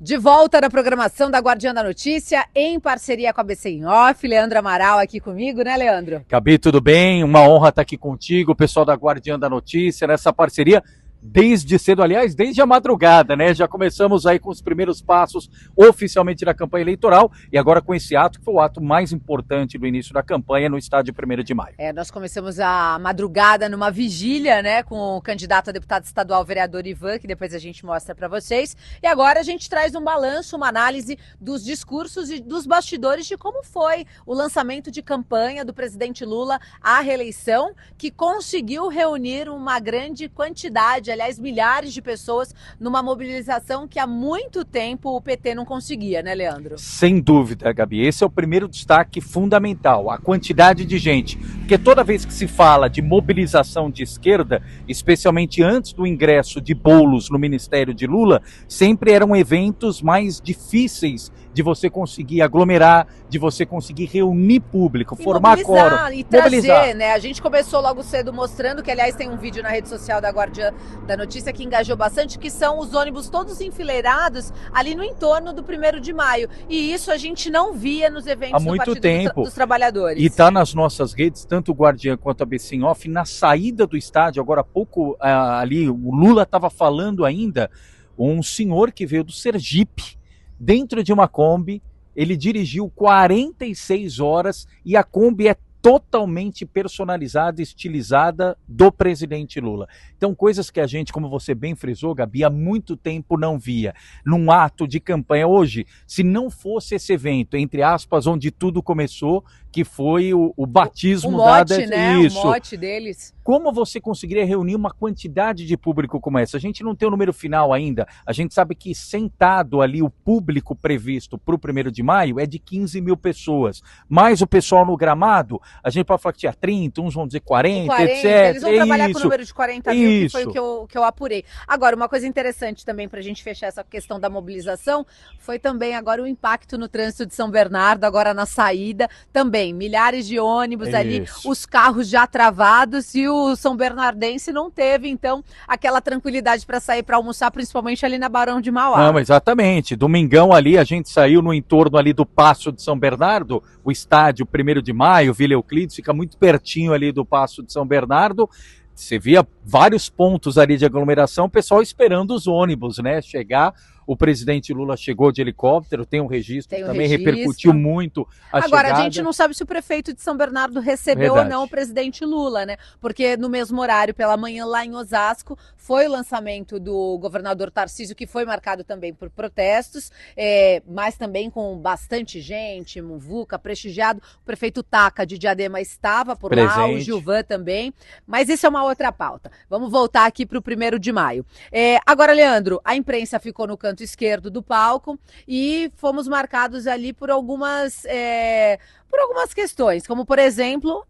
De volta na programação da Guardiã da Notícia, em parceria com a ABC em Off. Leandro Amaral aqui comigo, né, Leandro? Gabi, tudo bem? Uma honra estar aqui contigo, o pessoal da Guardiã da Notícia, nessa parceria desde cedo, aliás, desde a madrugada, né? Já começamos aí com os primeiros passos oficialmente da campanha eleitoral e agora com esse ato, que foi o ato mais importante do início da campanha no estádio 1º de maio. Nós começamos a madrugada numa vigília, né, com o candidato a deputado estadual, vereador Ivan, que depois a gente mostra para vocês. E agora a gente traz um balanço, uma análise dos discursos e dos bastidores de como foi o lançamento de campanha do presidente Lula à reeleição, que conseguiu reunir uma grande quantidade, aliás, milhares de pessoas numa mobilização que há muito tempo o PT não conseguia, né, Leandro? Sem dúvida, Gabi. Esse é o primeiro destaque fundamental, a quantidade de gente. Porque toda vez que se fala de mobilização de esquerda, especialmente antes do ingresso de Boulos no Ministério de Lula, sempre eram eventos mais difíceis de você conseguir aglomerar, de você conseguir reunir público, formar quórum. E trazer, né? A gente começou logo cedo mostrando, que aliás tem um vídeo na rede social da Guardiã da Notícia que engajou bastante, que são os ônibus todos enfileirados ali no entorno do 1º de maio. E isso a gente não via nos eventos do Partido dos Trabalhadores. E está nas nossas redes, tanto o Guardiã quanto a ABC em Off, na saída do estádio, agora há pouco ali, o Lula estava falando ainda, um senhor que veio do Sergipe, dentro de uma Kombi, ele dirigiu 46 horas e a Kombi é totalmente personalizada, estilizada do presidente Lula. Então, coisas que a gente, como você bem frisou, Gabi, há muito tempo não via. Num ato de campanha hoje, se não fosse esse evento, entre aspas, onde tudo começou, que foi o batismo o mote, né? Isso. O mote deles. Como você conseguiria reunir uma quantidade de público como essa? A gente não tem o número final ainda. A gente sabe que sentado ali o público previsto para o 1º de maio é de 15 mil pessoas. Mais o pessoal no gramado, a gente pode falar que tinha 30, uns vão dizer 40, etc. Eles vão trabalhar com o número de 40 mil, que foi o que eu apurei. Agora, uma coisa interessante também para a gente fechar essa questão da mobilização, foi também agora o impacto no trânsito de São Bernardo, agora na saída, também milhares de ônibus ali, os carros já travados, e o São Bernardense não teve, então, aquela tranquilidade para sair para almoçar, principalmente ali na Barão de Mauá. Não, exatamente. Domingão ali, a gente saiu no entorno ali do Paço de São Bernardo, o estádio 1º de maio, Vila Euclides, fica muito pertinho ali do Paço de São Bernardo. Você via vários pontos ali de aglomeração, o pessoal esperando os ônibus, né, chegar. O presidente Lula chegou de helicóptero, tem um registro, repercutiu muito a Agora, chegada. A gente não sabe se o prefeito de São Bernardo recebeu ou não o presidente Lula, né? Porque no mesmo horário, pela manhã, lá em Osasco, foi o lançamento do governador Tarcísio, que foi marcado também por protestos, mas também com bastante gente, muvuca, prestigiado. O prefeito Taca de Diadema estava por lá, o Gilvan também. Mas isso é uma outra pauta. Vamos voltar aqui para o 1º de maio. Agora, Leandro, a imprensa ficou no canto esquerdo do palco e fomos marcados ali por algumas questões, como, por exemplo,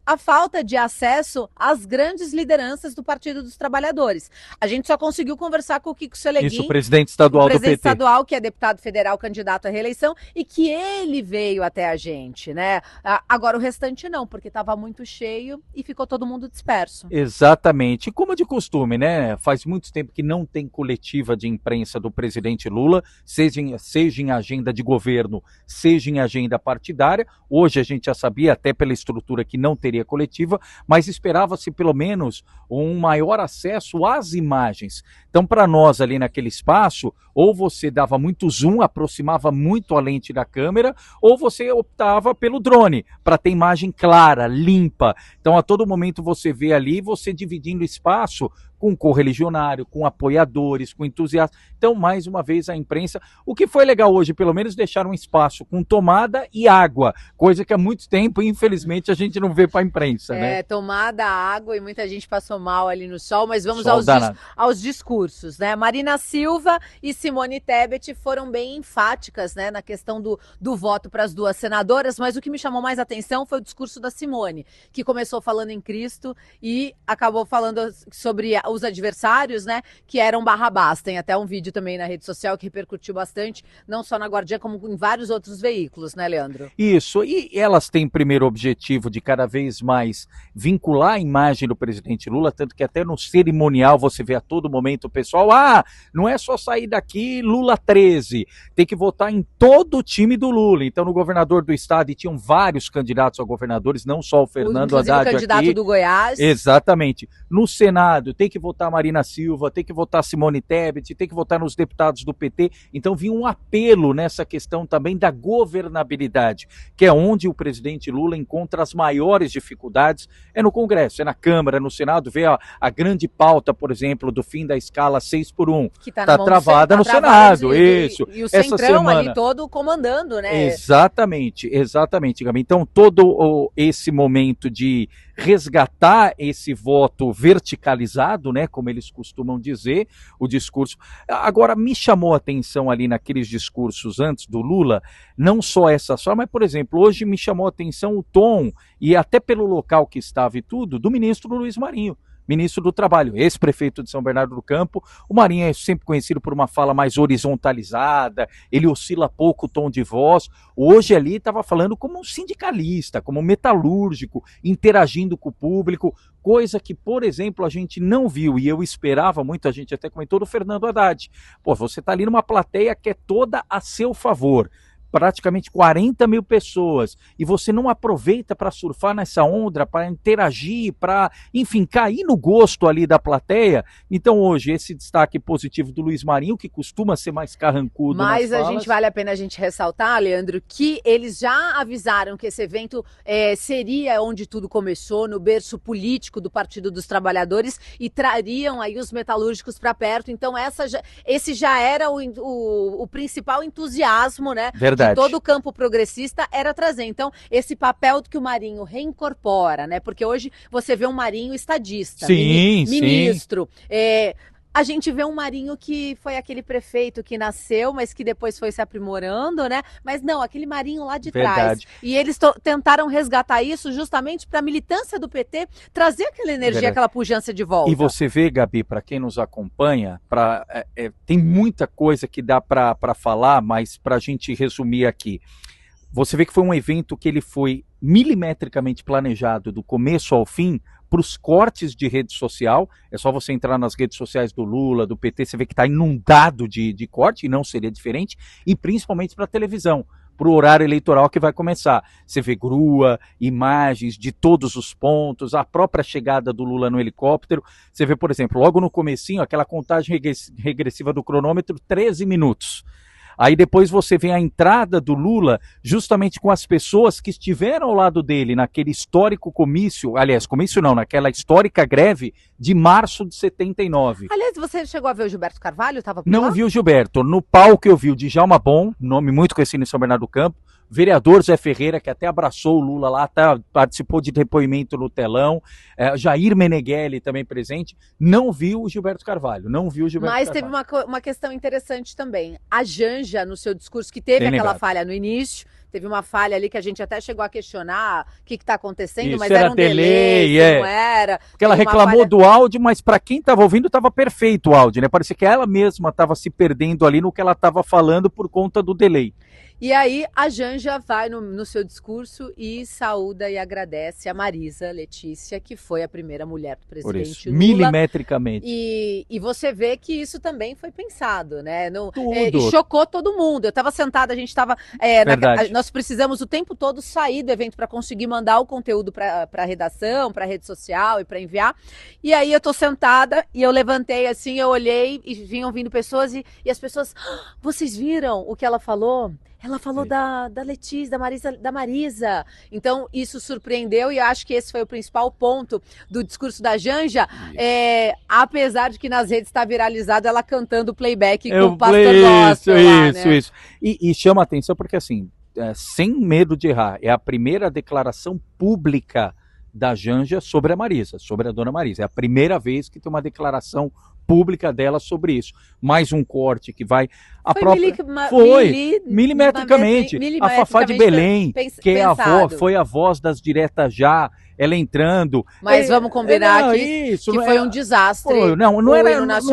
a falta de acesso às grandes lideranças do Partido dos Trabalhadores. A gente só conseguiu conversar com o Kiko Seleguin, isso, o presidente estadual do PT. Estadual, que é deputado federal, candidato à reeleição, e que ele veio até a gente, né? Agora o restante não, porque estava muito cheio e ficou todo mundo disperso. Exatamente. Como de costume, né? Faz muito tempo que não tem coletiva de imprensa do presidente Lula, seja em agenda de governo, seja em agenda partidária. Hoje a gente já sabia, até pela estrutura, que não teria coletiva, mas esperava-se pelo menos um maior acesso às imagens. Então, para nós ali naquele espaço, ou você dava muito zoom, aproximava muito a lente da câmera, ou você optava pelo drone, para ter imagem clara, limpa. Então, a todo momento você vê ali, você dividindo espaço com correligionário, com apoiadores, com entusiastas. Então, mais uma vez, a imprensa. O que foi legal hoje, pelo menos, deixar um espaço com tomada e água, coisa que há muito tempo, infelizmente, a gente não vê para a imprensa, né? Tomada, água, e muita gente passou mal ali no sol, mas vamos aos discursos, né? Marina Silva e Simone Tebet foram bem enfáticas, né, na questão do voto para as duas senadoras, mas o que me chamou mais atenção foi o discurso da Simone, que começou falando em Cristo e acabou falando sobre os adversários, né, que eram Barrabás. Tem até um vídeo também na rede social que repercutiu bastante, não só na Guardiã, como em vários outros veículos, né, Leandro? Isso, e elas têm primeiro objetivo de cada vez mais vincular a imagem do presidente Lula, tanto que até no cerimonial você vê a todo momento voto, pessoal. Não é só sair daqui Lula 13, tem que votar em todo o time do Lula. Então, no governador do estado, e tinham vários candidatos a governadores, não só o Fernando Haddad o candidato aqui. do Goiás. Exatamente. No Senado, tem que votar Marina Silva, tem que votar Simone Tebet, tem que votar nos deputados do PT. Então, vinha um apelo nessa questão também da governabilidade, que é onde o presidente Lula encontra as maiores dificuldades, é no Congresso, é na Câmara, no Senado, vê a grande pauta, por exemplo, do fim da escala 6x1, que está travada no Senado, isso. E o Centrão ali todo comandando, né? Exatamente, Gabi. Então, todo esse momento de resgatar esse voto verticalizado, né, como eles costumam dizer, o discurso. Agora, me chamou a atenção ali naqueles discursos antes do Lula, não só essa só, mas, por exemplo, hoje me chamou a atenção o tom, e até pelo local que estava e tudo, do ministro Luiz Marinho, ministro do Trabalho, ex-prefeito de São Bernardo do Campo. O Marinho é sempre conhecido por uma fala mais horizontalizada, ele oscila pouco o tom de voz. Hoje ali estava falando como um sindicalista, como um metalúrgico, interagindo com o público, coisa que, por exemplo, a gente não viu, e eu esperava muito, a gente até comentou, do Fernando Haddad. Pô, você está ali numa plateia que é toda a seu favor, praticamente 40 mil pessoas, e você não aproveita para surfar nessa onda, para interagir, para, enfim, cair no gosto ali da plateia. Então hoje, esse destaque positivo do Luiz Marinho, que costuma ser mais carrancudo. Mas a gente vale a pena a gente ressaltar, Leandro, que eles já avisaram que esse evento seria onde tudo começou, no berço político do Partido dos Trabalhadores, e trariam aí os metalúrgicos para perto. Então esse já era o principal entusiasmo, né? Verdade. De todo o campo progressista era trazer. Então, esse papel que o Marinho reincorpora, né? Porque hoje você vê um Marinho estadista, ministro. A gente vê um Marinho que foi aquele prefeito que nasceu, mas que depois foi se aprimorando, né? Mas não, aquele Marinho lá de trás. E eles tentaram resgatar isso justamente para a militância do PT trazer aquela energia, aquela pujança de volta. E você vê, Gabi, para quem nos acompanha, tem muita coisa que dá para falar, mas para a gente resumir aqui. Você vê que foi um evento que ele foi milimetricamente planejado do começo ao fim, para os cortes de rede social. É só você entrar nas redes sociais do Lula, do PT, você vê que está inundado de corte, e não seria diferente, e principalmente para a televisão, para o horário eleitoral que vai começar. Você vê grua, imagens de todos os pontos, a própria chegada do Lula no helicóptero. Você vê, por exemplo, logo no comecinho, aquela contagem regressiva do cronômetro, 13 minutos. Aí depois você vê a entrada do Lula justamente com as pessoas que estiveram ao lado dele naquele histórico comício, aliás, comício não, naquela histórica greve de março de 79. Aliás, você chegou a ver o Gilberto Carvalho? Não vi o Gilberto. No palco eu vi o Djalma Bom, nome muito conhecido em São Bernardo do Campo, vereador Zé Ferreira, que até abraçou o Lula lá, participou de depoimento no telão, Jair Meneghelli também presente. Não viu o Gilberto Carvalho, Mas teve uma questão interessante também. A Janja, no seu discurso, que teve aquela falha no início, teve uma falha ali que a gente até chegou a questionar o que está acontecendo, isso, mas era um delay, não era. Porque ela reclamou do áudio, mas para quem estava ouvindo estava perfeito o áudio, né? Parecia que ela mesma estava se perdendo ali no que ela estava falando por conta do delay. E aí a Janja vai no seu discurso e saúda e agradece a Marisa Letícia, que foi a primeira mulher do presidente Lula. Milimetricamente. E você vê que isso também foi pensado, né? Tudo. E chocou todo mundo. Eu estava sentada, a gente estava... nós precisamos o tempo todo sair do evento para conseguir mandar o conteúdo para a redação, para a rede social e para enviar. E aí eu tô sentada e eu levantei assim, eu olhei e vinham vindo pessoas e as pessoas... Vocês viram o que ela falou? Ela falou da Letícia, da Marisa. Então, isso surpreendeu e eu acho que esse foi o principal ponto do discurso da Janja. Apesar de que nas redes está viralizado ela cantando playback com o pastor gospel. Isso. E chama a atenção porque, assim, sem medo de errar, é a primeira declaração pública da Janja sobre a Marisa, sobre a dona Marisa. É a primeira vez que tem uma declaração pública dela sobre isso. Mais um corte que vai... milimetricamente. A Fafá de Belém, que foi a voz das diretas já, ela entrando. Mas vamos combinar aqui que foi um desastre. Não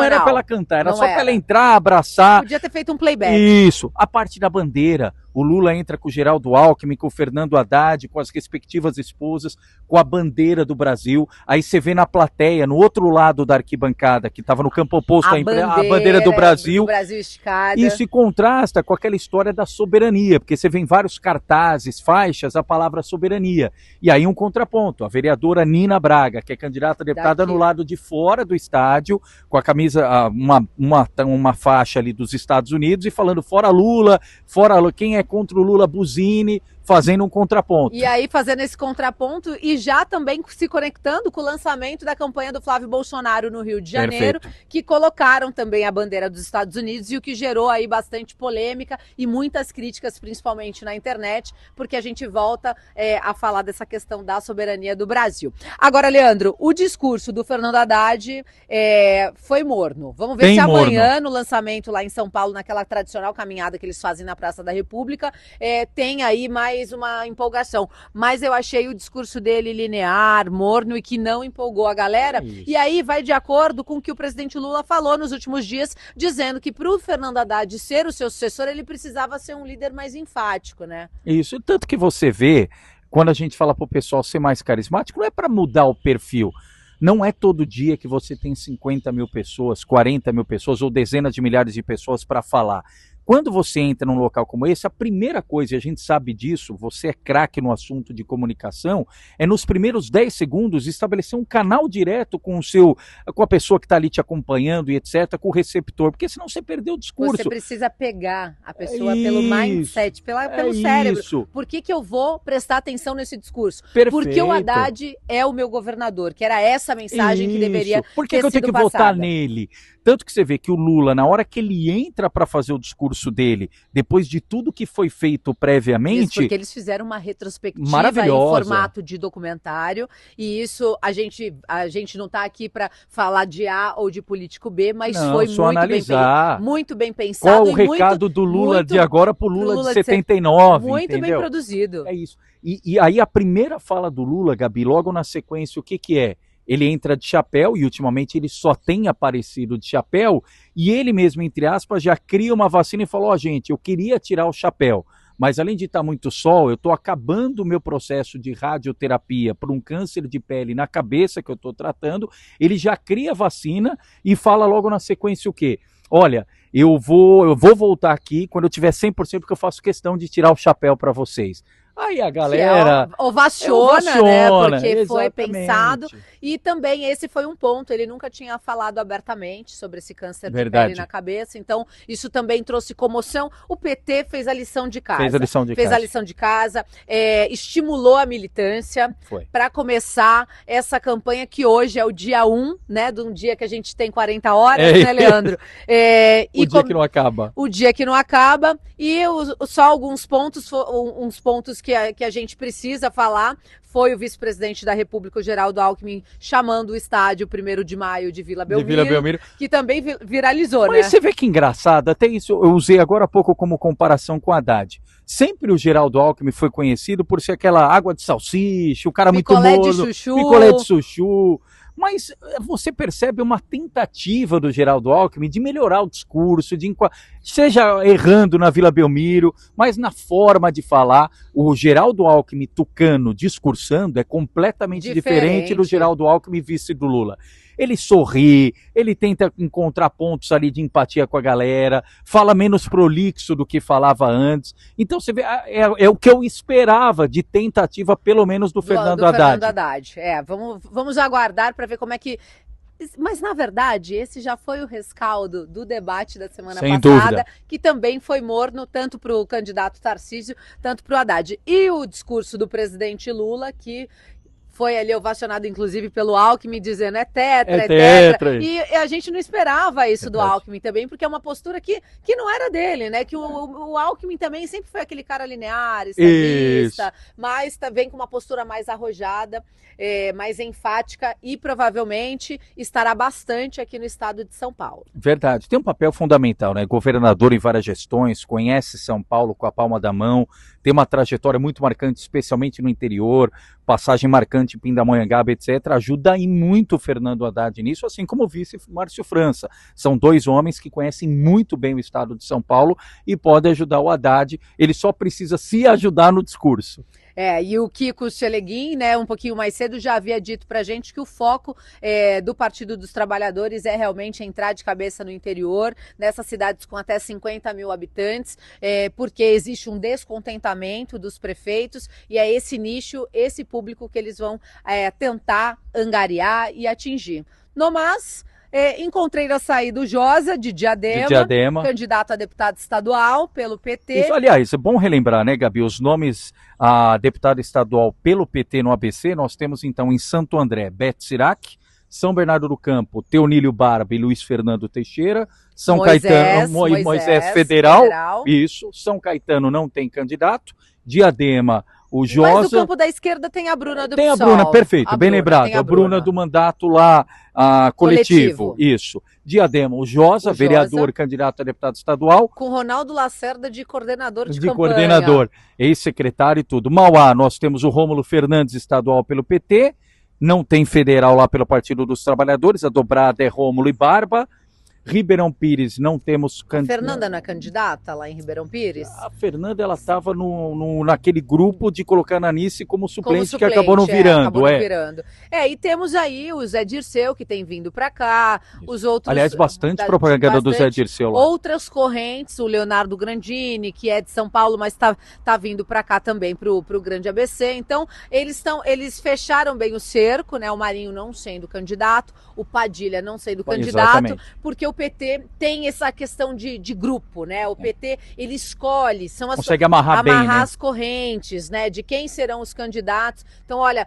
era para ela cantar, era só para ela entrar, abraçar. Podia ter feito um playback. Isso. A parte da bandeira, o Lula entra com o Geraldo Alckmin, com o Fernando Haddad, com as respectivas esposas, com a bandeira do Brasil. Aí você vê na plateia, no outro lado da arquibancada, que estava no campo oposto a bandeira do Brasil esticada. Isso se contrasta com aquela história da soberania, porque você vê em vários cartazes, faixas, a palavra soberania. E aí um contraponto, a vereadora Nina Braga, que é candidata a deputada no lado de fora do estádio, com a camisa, uma faixa ali dos Estados Unidos, e falando fora Lula, quem é contra o Lula, buzine, fazendo um contraponto. E aí fazendo esse contraponto e já também se conectando com o lançamento da campanha do Flávio Bolsonaro no Rio de Janeiro, que colocaram também a bandeira dos Estados Unidos, e o que gerou aí bastante polêmica e muitas críticas, principalmente na internet, porque a gente volta a falar dessa questão da soberania do Brasil. Agora, Leandro, o discurso do Fernando Haddad foi morno. Vamos ver se amanhã, no lançamento lá em São Paulo, naquela tradicional caminhada que eles fazem na Praça da República, tem aí mais uma empolgação, mas eu achei o discurso dele linear, morno e que não empolgou a galera, e aí vai de acordo com o que o presidente Lula falou nos últimos dias, dizendo que para o Fernando Haddad ser o seu sucessor, ele precisava ser um líder mais enfático, né? Isso, tanto que você vê, quando a gente fala para o pessoal ser mais carismático, não é para mudar o perfil. Não é todo dia que você tem 50 mil pessoas, 40 mil pessoas ou dezenas de milhares de pessoas para falar. Quando você entra num local como esse, a primeira coisa, e a gente sabe disso, você é craque no assunto de comunicação, é nos primeiros 10 segundos estabelecer um canal direto com a pessoa que está ali te acompanhando e etc., com o receptor, porque senão você perdeu o discurso. Você precisa pegar a pessoa pelo mindset, pelo cérebro. Isso. Por que eu vou prestar atenção nesse discurso? Perfeito. Porque o Haddad é o meu governador, que era essa mensagem que deveria ter sido passada. Por que eu tenho que votar nele? Tanto que você vê que o Lula, na hora que ele entra para fazer o discurso dele, depois de tudo que foi feito previamente... Isso, porque eles fizeram uma retrospectiva em formato de documentário, e isso a gente não está aqui para falar de A ou de político B, mas foi muito bem pensado. Qual o recado do Lula de agora para o Lula de 79, muito entendeu? Bem produzido. É isso. E aí a primeira fala do Lula, Gabi, logo na sequência, o que é? Ele entra de chapéu, e ultimamente ele só tem aparecido de chapéu, e ele mesmo, entre aspas, já cria uma vacina e falou, gente, eu queria tirar o chapéu, mas além de estar muito sol, eu estou acabando o meu processo de radioterapia por um câncer de pele na cabeça que eu estou tratando. Ele já cria a vacina e fala logo na sequência o quê? Olha, eu vou voltar aqui quando eu tiver 100%, porque eu faço questão de tirar o chapéu para vocês. Aí a galera ovaciona, né? Porque foi pensado. E também esse foi um ponto. Ele nunca tinha falado abertamente sobre esse câncer de pele na cabeça. Então, isso também trouxe comoção. O PT fez a lição de casa. Fez a lição de casa. Estimulou a militância para começar essa campanha que hoje é o dia 1, né? De um dia que a gente tem 40 horas, né, Leandro? O dia que não acaba. O dia que não acaba. E só alguns pontos, uns pontos que a gente precisa falar. Foi o vice-presidente da República, o Geraldo Alckmin, chamando o estádio 1º de maio de Vila Belmiro, que também viralizou, né? Mas você vê que engraçado, até isso eu usei agora há pouco como comparação com o Haddad. Sempre o Geraldo Alckmin foi conhecido por ser aquela água de salsicha, o cara picolé muito mono, picolé de chuchu. Mas você percebe uma tentativa do Geraldo Alckmin de melhorar o discurso, seja errando na Vila Belmiro, mas na forma de falar. O Geraldo Alckmin tucano discursando é completamente diferente do Geraldo Alckmin vice do Lula. Ele sorri, ele tenta encontrar pontos ali de empatia com a galera, fala menos prolixo do que falava antes. Então você vê, é o que eu esperava de tentativa, pelo menos do Fernando Haddad. Fernando Haddad. Vamos aguardar para ver como é que... Mas, na verdade, esse já foi o rescaldo do debate da semana passada, que também foi morno, tanto para o candidato Tarcísio, tanto para o Haddad. E o discurso do presidente Lula, que foi ali ovacionado, inclusive, pelo Alckmin, dizendo é tetra. E a gente não esperava isso do Alckmin também, porque é uma postura que não era dele, né? Que o Alckmin também sempre foi aquele cara linear, estadista, mas também com uma postura mais arrojada, mais enfática, e provavelmente estará bastante aqui no estado de São Paulo. Verdade. Tem um papel fundamental, né? Governador em várias gestões, conhece São Paulo com a palma da mão, tem uma trajetória muito marcante, especialmente no interior, passagem marcante em Pindamonhangaba, etc., ajuda e muito o Fernando Haddad nisso, assim como o vice Márcio França. São dois homens que conhecem muito bem o estado de São Paulo e podem ajudar o Haddad, ele só precisa se ajudar no discurso. E o Kiko Cheleguin, né, um pouquinho mais cedo, já havia dito para a gente que o foco do Partido dos Trabalhadores é realmente entrar de cabeça no interior, nessas cidades com até 50 mil habitantes, porque existe um descontentamento dos prefeitos e é esse nicho, esse público que eles vão tentar angariar e atingir. No mais... encontrei na saída o Josa, de Diadema, candidato a deputado estadual pelo PT. Isso, aliás, é bom relembrar, né, Gabi, os nomes a deputado estadual pelo PT no ABC, nós temos então em Santo André, Beth Sirac, São Bernardo do Campo, Teonílio Barba e Luiz Fernando Teixeira, São Caetano, Moisés Federal, isso, São Caetano não tem candidato, Diadema, o Josa... Mas no campo da esquerda tem a Bruna do PSOL. Tem a Bruna, perfeito, bem lembrado. A Bruna do mandato lá coletivo. Isso. Diadema, o Josa, vereador, candidato a deputado estadual. Com Ronaldo Lacerda de coordenador de campanha. De coordenador, ex-secretário e tudo. Mauá, nós temos o Rômulo Fernandes, estadual pelo PT. Não tem federal lá pelo Partido dos Trabalhadores. A dobrada é Rômulo e Barba. Ribeirão Pires, não temos... A Fernanda não é candidata lá em Ribeirão Pires? A Fernanda, ela estava naquele grupo de colocar a Anice como suplente, que acabou não virando. E temos aí o Zé Dirceu, que tem vindo para cá, os outros... Aliás, bastante propaganda do Zé Dirceu lá. Outras correntes, o Leonardo Grandini, que é de São Paulo, mas tá vindo para cá também, pro Grande ABC. Então, eles fecharam bem o cerco, né? O Marinho não sendo candidato, o Padilha não sendo candidato, porque o PT tem essa questão de grupo, né? O PT, ele escolhe, consegue amarrar bem, né? As correntes, né? De quem serão os candidatos. Então, olha,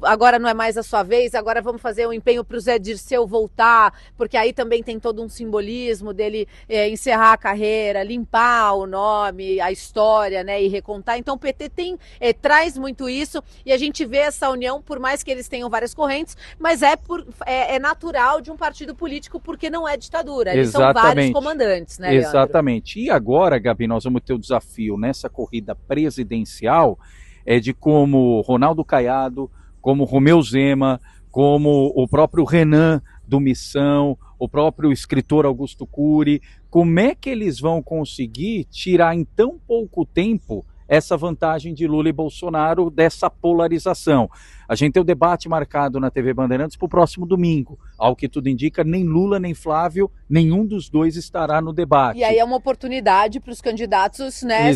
agora não é mais a sua vez, agora vamos fazer um empenho para o Zé Dirceu voltar, porque aí também tem todo um simbolismo dele encerrar a carreira, limpar o nome, a história, né? E recontar. Então, o PT traz muito isso e a gente vê essa união, por mais que eles tenham várias correntes, mas é natural de um partido político, porque não é ditadura. Eles são vários comandantes, né, Leandro? Exatamente. E agora, Gabi, nós vamos ter o desafio nessa corrida presidencial de como Ronaldo Caiado, como Romeu Zema, como o próprio Renan do Missão, o próprio escritor Augusto Cury, como é que eles vão conseguir tirar em tão pouco tempo essa vantagem de Lula e Bolsonaro, dessa polarização. A gente tem o debate marcado na TV Bandeirantes para o próximo domingo. Ao que tudo indica, nem Lula nem Flávio, nenhum dos dois estará no debate. E aí é uma oportunidade para os candidatos, né,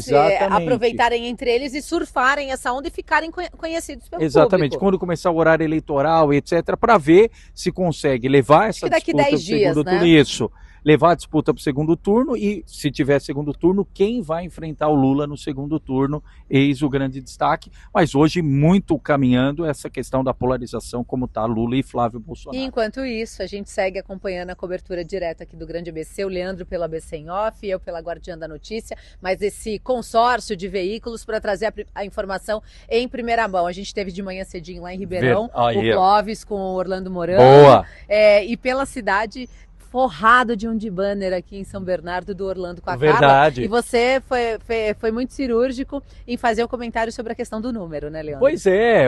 aproveitarem entre eles e surfarem essa onda e ficarem conhecidos pelo público. Quando começar o horário eleitoral, etc., para ver se consegue levar essa disputa para o segundo turno. Isso. Levar a disputa para o segundo turno e, se tiver segundo turno, quem vai enfrentar o Lula no segundo turno, eis o grande destaque. Mas hoje, muito caminhando essa questão da polarização, como está Lula e Flávio Bolsonaro. E enquanto isso, a gente segue acompanhando a cobertura direta aqui do Grande ABC, o Leandro pela ABC em off, eu pela Guardiã da Notícia, mas esse consórcio de veículos para trazer a informação em primeira mão. A gente teve de manhã cedinho lá em Ribeirão, o Clóvis com o Orlando Mourão. Boa! E pela cidade... forrado de um de banner aqui em São Bernardo do Orlando com a Verdade. Carla. E você foi muito cirúrgico em fazer um comentário sobre a questão do número, né, Leandro? Pois é,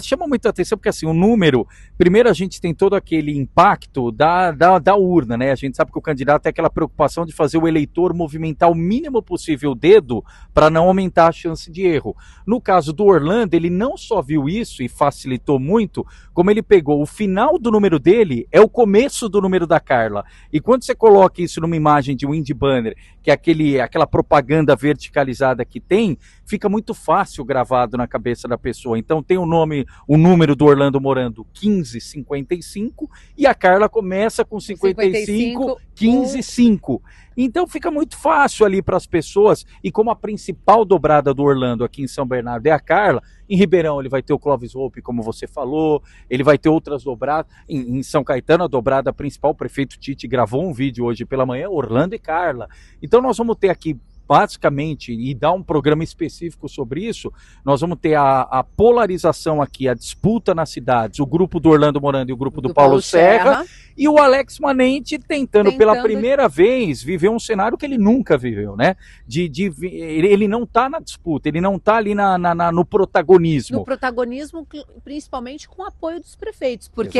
chama muita atenção porque assim, o número, primeiro a gente tem todo aquele impacto da urna, né? A gente sabe que o candidato tem aquela preocupação de fazer o eleitor movimentar o mínimo possível o dedo para não aumentar a chance de erro. No caso do Orlando, ele não só viu isso e facilitou muito, como ele pegou o final do número dele, é o começo do número da Carla. E quando você coloca isso numa imagem de Windy Banner, que é aquela propaganda verticalizada que tem, fica muito fácil gravado na cabeça da pessoa. Então tem o número do Orlando Morando 1555 e a Carla começa com 55 155. Então fica muito fácil ali para as pessoas, e como a principal dobrada do Orlando aqui em São Bernardo é a Carla, em Ribeirão ele vai ter o Clóvis Volpi, como você falou, ele vai ter outras dobradas, em São Caetano a dobrada principal, o prefeito Tite gravou um vídeo hoje pela manhã, Orlando e Carla. Então nós vamos ter aqui basicamente, e dar um programa específico sobre isso, nós vamos ter a polarização aqui, a disputa nas cidades, o grupo do Orlando Morando e o grupo do Paulo Serra, e o Alex Manente tentando pela primeira vez viver um cenário que ele nunca viveu, né? Ele não está na disputa, ele não está ali no protagonismo. No protagonismo, principalmente com o apoio dos prefeitos, porque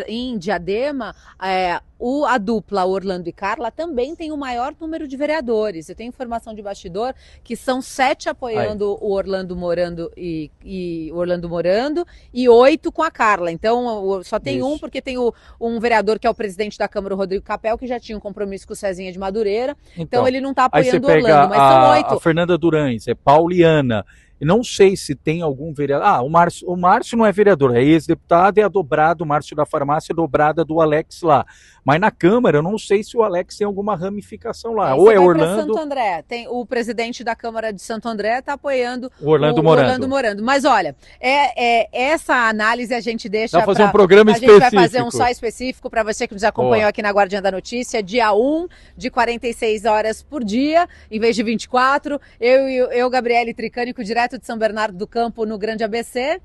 em Diadema, a dupla Orlando e Carla também tem o maior número de vereadores. Eu tenho informação de bastidor que são 7 apoiando o Orlando Morando e 8 com a Carla. Então só tem um, porque tem um vereador que é o presidente da Câmara, o Rodrigo Capel, que já tinha um compromisso com o Cezinha de Madureira. Então ele não está apoiando o Orlando, mas são 8. A Fernanda Durães, Pauliana. Não sei se tem algum vereador. O Márcio não é vereador, é ex-deputado, é a dobrada, o Márcio da Farmácia, dobrada do Alex lá. Mas na Câmara, eu não sei se o Alex tem alguma ramificação lá. Ou é Orlando. Santo André. Tem o presidente da Câmara de Santo André está apoiando o Orlando Morando. Mas olha, essa análise a gente deixa para fazer um programa específico. A gente vai fazer um só específico para você que nos acompanhou aqui na Guardiã da Notícia, dia 1, de 46 horas por dia, em vez de 24. Eu Gabriele Tricânico, direto de São Bernardo do Campo, no Grande ABC.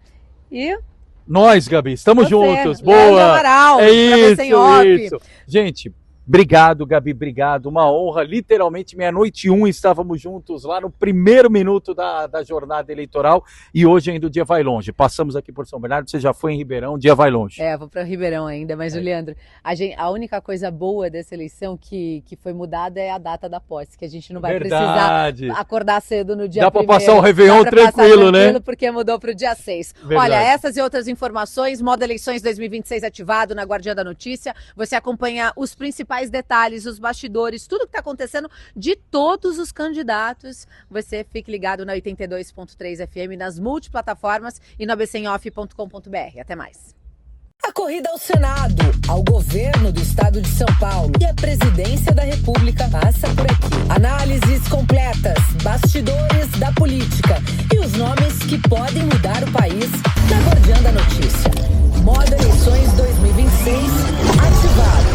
E nós, Gabi, estamos juntos. Boa! Amaral, é isso. Gente, obrigado, Gabi, obrigado. Uma honra. Literalmente, 12:01, estávamos juntos lá no primeiro minuto da jornada eleitoral. E hoje ainda o dia vai longe. Passamos aqui por São Bernardo, você já foi em Ribeirão, o dia vai longe. Vou para Ribeirão ainda, mas, Leandro, a única coisa boa dessa eleição que foi mudada é a data da posse, que a gente não vai precisar acordar cedo no dia 1º. Dá para passar o Réveillon tranquilo, né? Porque mudou para o dia 6. Olha, essas e outras informações, modo eleições 2026 ativado na Guardiã da Notícia. Você acompanha os principais detalhes, os bastidores, tudo que está acontecendo de todos os candidatos. Você fique ligado na 82.3 FM, nas multiplataformas e no abcenhoff.com.br. Até mais. A corrida ao Senado, ao governo do estado de São Paulo e à presidência da República passa por aqui. Análises completas, bastidores da política e os nomes que podem mudar o país na Guardiã da Notícia. Modo Eleições 2026 ativado.